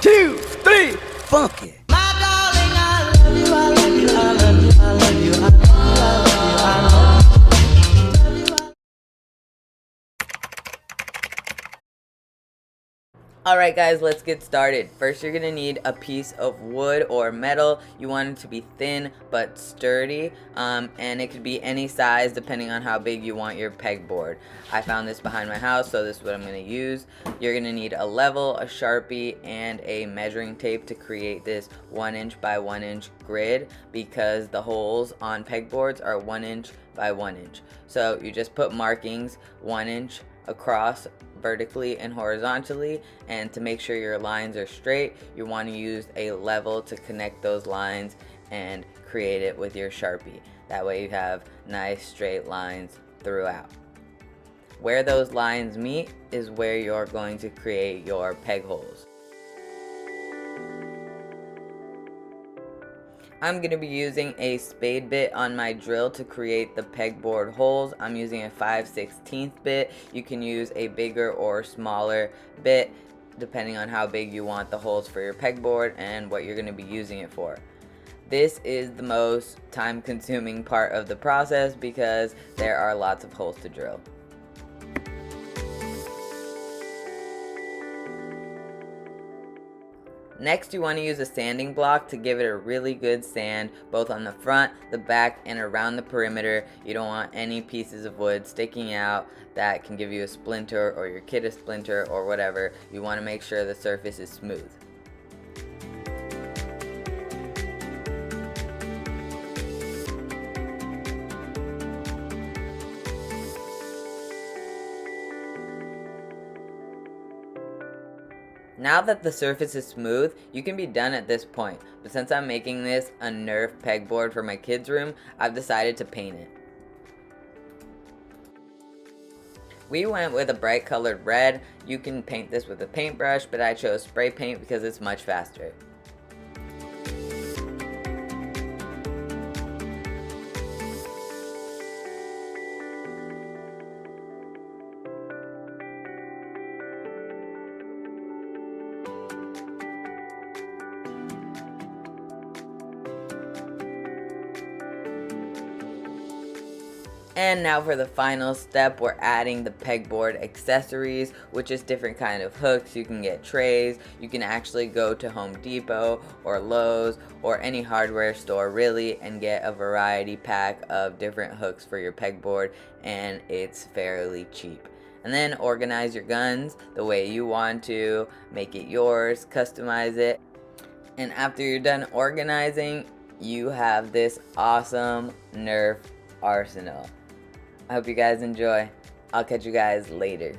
2, 3, funky. Alright guys, let's get started. First you're going to need a piece of wood or metal. You want it to be thin but sturdy, and it could be any size depending on how big you want your pegboard. I found this behind my house, so this is what I'm going to use. You're going to need a level, a Sharpie, and a measuring tape to create this 1 inch by 1 inch grid, because the holes on pegboards are 1 inch by 1 inch. So you just put markings 1 inch across vertically and horizontally, and to make sure your lines are straight, you want to use a level to connect those lines and create it with your Sharpie. That way you have nice straight lines throughout. Where those lines meet is where you're going to create your peg holes. I'm going to be using a spade bit on my drill to create the pegboard holes. I'm using a 5/16 bit. You can use a bigger or smaller bit depending on how big you want the holes for your pegboard and what you're going to be using it for. This is the most time-consuming part of the process because there are lots of holes to drill. Next, you want to use a sanding block to give it a really good sand, both on the front, the back, and around the perimeter. You don't want any pieces of wood sticking out that can give you a splinter or your kid a splinter or whatever. You want to make sure the surface is smooth. Now that the surface is smooth, you can be done at this point, but since I'm making this a Nerf pegboard for my kids' room, I've decided to paint it. We went with a bright colored red. You can paint this with a paintbrush, but I chose spray paint because it's much faster. And now for the final step, we're adding the pegboard accessories, which is different kind of hooks. You can get trays, you can actually go to Home Depot or Lowe's or any hardware store really and get a variety pack of different hooks for your pegboard, and it's fairly cheap. And then organize your guns the way you want to, make it yours, customize it. And after you're done organizing, you have this awesome Nerf arsenal. I hope you guys enjoy. I'll catch you guys later.